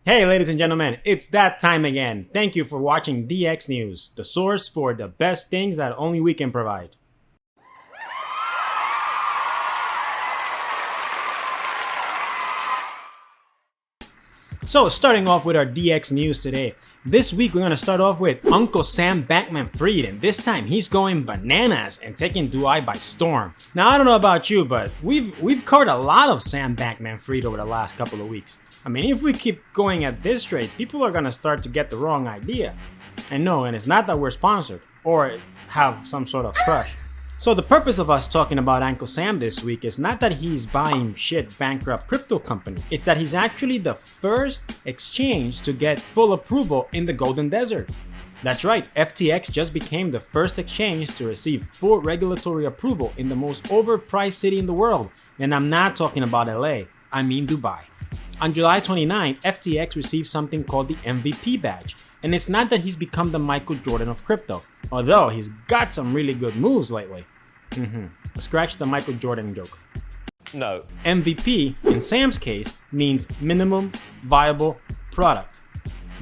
Hey ladies and gentlemen, it's that time again. Thank you for watching DX News, the source for the best things that only we can provide. So starting off with our DX News today. This week we're going to start off with Uncle Sam Bankman-Fried, and this time he's going bananas and taking Dubai by storm. Now I don't know about you, but we've covered a lot of Sam Bankman-Fried over the last couple of weeks. I mean, if we keep going at this rate, people are going to start to get the wrong idea. And no, and it's not that we're sponsored or have some sort of crush. So the purpose of us talking about Uncle Sam this week is not that he's buying shit bankrupt crypto company. It's that he's actually the first exchange to get full approval in the Golden Desert. That's right, FTX just became the first exchange to receive full regulatory approval in the most overpriced city in the world. And I'm not talking about LA, I mean Dubai. On July 29, FTX received something called the MVP badge. And it's not that he's become the Michael Jordan of crypto, although he's got some really good moves lately. Scratch the Michael Jordan joke. No. MVP, in Sam's case, means minimum viable product.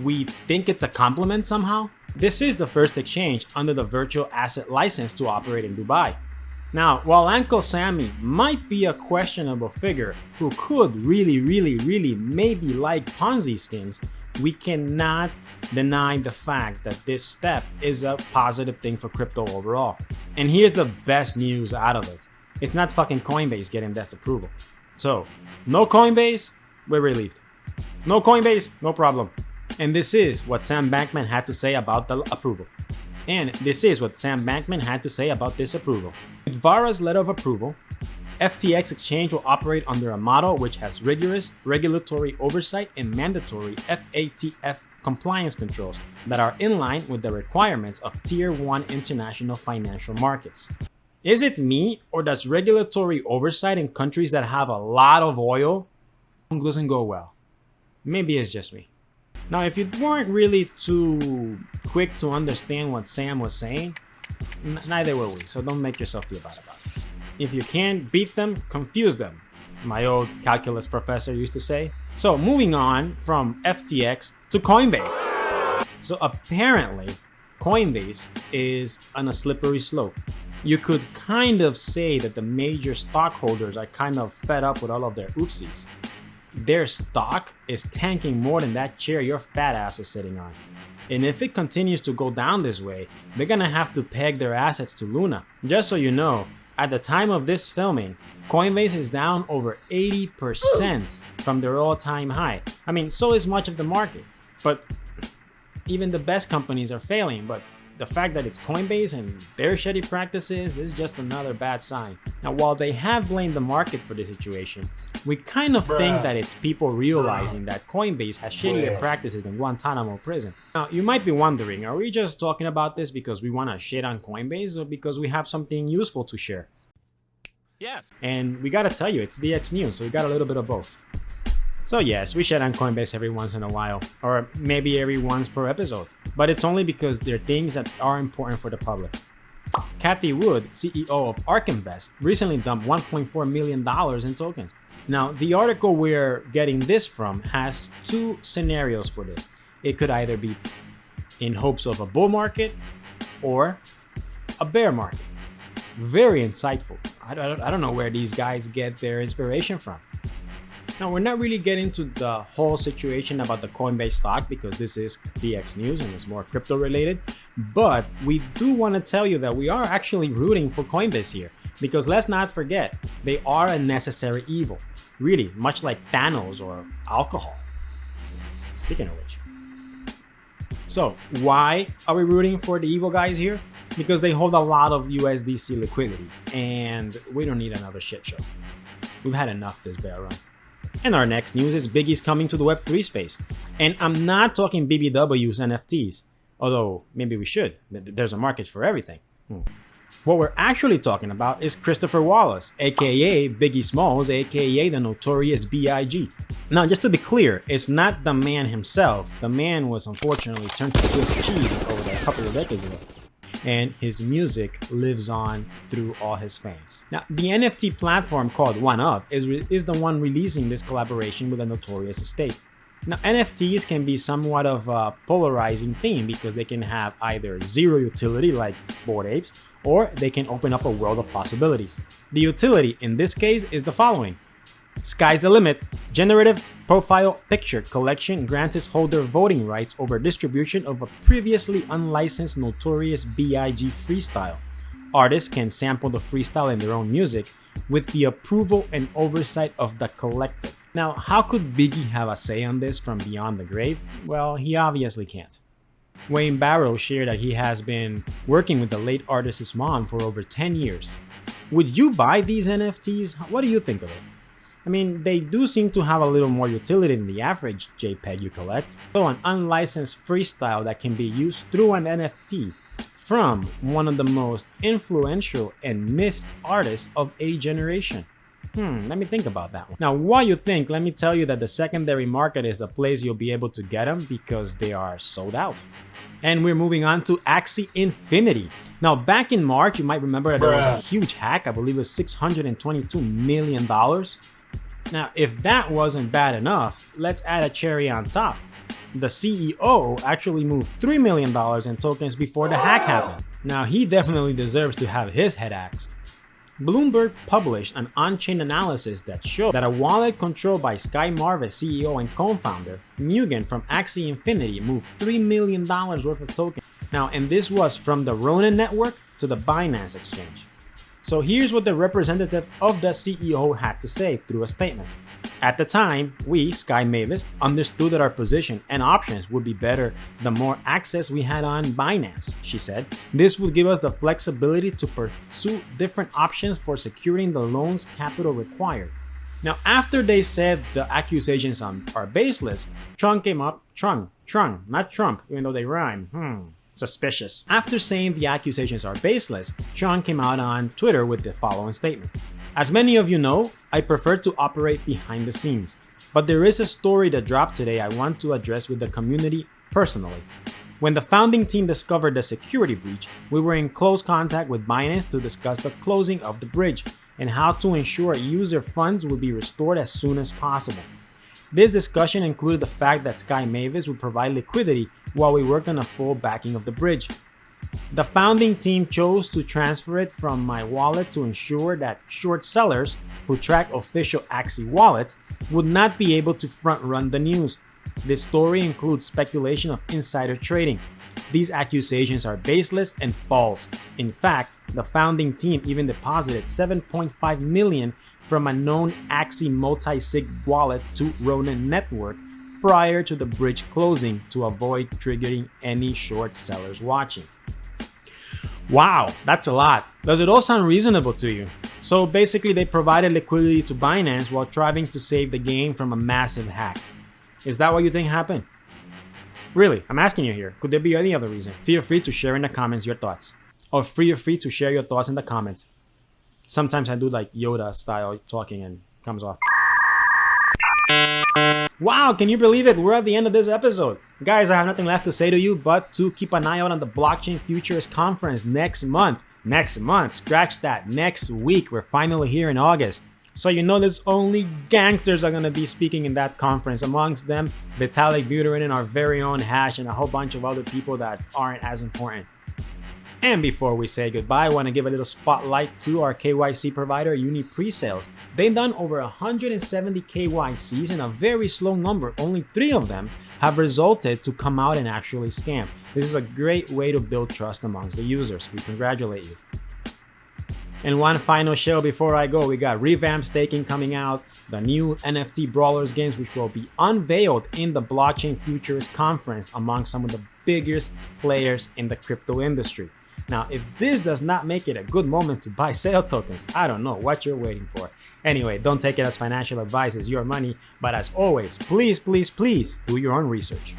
We think it's a compliment somehow? This is the first exchange under the virtual asset license to operate in Dubai. Now, while Uncle Sammy might be a questionable figure who could really maybe like Ponzi schemes, we cannot deny the fact that this step is a positive thing for crypto overall. And here's the best news out of it. It's not fucking Coinbase getting this approval. So, no Coinbase, we're relieved. No Coinbase, no problem. And this is what Sam Bankman had to say about the approval. And this is what Sam Bankman had to say about this approval. With Vara's letter of approval, FTX Exchange will operate under a model which has rigorous regulatory oversight and mandatory FATF compliance controls that are in line with the requirements of Tier 1 international financial markets. Is it me, or does regulatory oversight in countries that have a lot of oil doesn't go well? Maybe it's just me. Now, if you weren't really too quick to understand what Sam was saying, neither were we, so don't make yourself feel bad about it. If you can't beat them, confuse them, my old calculus professor used to say. So moving on from FTX to Coinbase. So apparently, Coinbase is on a slippery slope. You could kind of say that the major stockholders are kind of fed up with all of their oopsies. Their stock is tanking more than that chair your fat ass is sitting on. And if it continues to go down this way, they're gonna have to peg their assets to Luna. Just so you know, at the time of this filming, Coinbase is down over 80% from their all-time high. I mean, so is much of the market. But even the best companies are failing, but the fact that it's Coinbase and their shitty practices is just another bad sign. Now, while they have blamed the market for the situation, we kind of think that it's people realizing that Coinbase has shittier practices than Guantanamo prison. Now, you might be wondering, are we just talking about this because we want to shit on Coinbase or because we have something useful to share? Yes. And we gotta tell you, it's DX News, so we got a little bit of both. So yes, we shit on Coinbase every once in a while, or maybe every once per episode, but it's only because they're things that are important for the public. Cathie Wood, CEO of ARK Invest, recently dumped $1.4 million in tokens. Now, the article we're getting this from has two scenarios for this. It could either be in hopes of a bull market or a bear market. Very insightful. I don't know where these guys get their inspiration from. Now, we're not really getting to the whole situation about the Coinbase stock because this is DX News and it's more crypto related, but we do want to tell you that we are actually rooting for Coinbase here because let's not forget, they are a necessary evil, really, much like Thanos or alcohol. Speaking of which. So, why are we rooting for the evil guys here? Because they hold a lot of USDC liquidity and we don't need another shit show. We've had enough this bear run. And our next news is Biggie's coming to the Web3 space. And I'm not talking BBW's NFTs, although maybe we should. There's a market for everything. What we're actually talking about is Christopher Wallace, aka Biggie Smalls, aka the notorious B.I.G. Now, just to be clear, it's not the man himself. The man was unfortunately turned to Swiss cheese over a couple of decades ago. And his music lives on through all his fans. Now, the NFT platform called OneUp is the one releasing this collaboration with a notorious estate. Now, NFTs can be somewhat of a polarizing theme because they can have either zero utility like Bored Apes, or they can open up a world of possibilities. The utility in this case is the following. Sky's the limit. Generative profile picture collection grants its holder voting rights over distribution of a previously unlicensed Notorious B.I.G. freestyle. Artists can sample the freestyle in their own music with the approval and oversight of the collective. Now, how could Biggie have a say on this from beyond the grave? Well, he obviously can't. Wayne Barrow shared that he has been working with the late artist's mom for over 10 years. Would you buy these NFTs? What do you think of it? I mean, they do seem to have a little more utility than the average JPEG you collect. So an unlicensed freestyle that can be used through an NFT from one of the most influential and missed artists of a generation. Let me think about that one. Now, while you think, let me tell you that the secondary market is a place you'll be able to get them because they are sold out. And we're moving on to Axie Infinity. Now, back in March, you might remember that there was a huge hack. I believe it was $622 million. Now, if that wasn't bad enough, let's add a cherry on top. The CEO actually moved $3 million in tokens before the hack happened. Now, he definitely deserves to have his head axed. Bloomberg published an on-chain analysis that showed that a wallet controlled by Sky Marvis CEO and co-founder Mugen from Axie Infinity moved $3 million worth of tokens. Now, and this was from the Ronin network to the Binance exchange. So here's what the representative of the CEO had to say through a statement. At the time, we, Sky Mavis, understood that our position and options would be better the more access we had on Binance, she said. This would give us the flexibility to pursue different options for securing the loan's capital required. Now, after they said the accusations are baseless, Trung came up, Trung, not Trump, even though they rhyme. Suspicious. After saying the accusations are baseless, Trung came out on Twitter with the following statement. As many of you know, I prefer to operate behind the scenes, but there is a story that dropped today I want to address with the community personally. When the founding team discovered the security breach, we were in close contact with Binance to discuss the closing of the bridge and how to ensure user funds would be restored as soon as possible. This discussion included the fact that Sky Mavis would provide liquidity while we worked on a full backing of the bridge. The founding team chose to transfer it from my wallet to ensure that short sellers who track official Axie wallets would not be able to front-run the news. This story includes speculation of insider trading. These accusations are baseless and false. In fact, the founding team even deposited $7.5 million from a known Axie multi-sig wallet to Ronin network prior to the bridge closing to avoid triggering any short sellers watching. Wow, that's a lot. Does it all sound reasonable to you? So basically they provided liquidity to Binance while trying to save the game from a massive hack. Is that what you think happened? Really, I'm asking you here. Could there be any other reason? Feel free to share in the comments your thoughts. Or feel free to share your thoughts in the comments. Sometimes I do like Yoda style talking and it comes off. Wow, can you believe it? We're at the end of this episode. Guys, I have nothing left to say to you but to keep an eye out on the Blockchain Futures Conference next month. Scratch that. Next week. We're finally here in August. So you know there's only gangsters are going to be speaking in that conference. Amongst them, Vitalik Buterin and our very own Hash and a whole bunch of other people that aren't as important. And before we say goodbye, I want to give a little spotlight to our KYC provider, Uni Presales. They've done over 170 KYCs and a very slow number, only 3 of them, have resulted to come out and actually scam. This is a great way to build trust amongst the users. We congratulate you. And one final show before I go, we got revamped staking coming out, the new NFT Brawlers games which will be unveiled in the Blockchain Futures Conference among some of the biggest players in the crypto industry. Now, if this does not make it a good moment to buy sale tokens, I don't know what you're waiting for. Anyway, don't take it as financial advice, it's your money, but as always, please, please, please do your own research.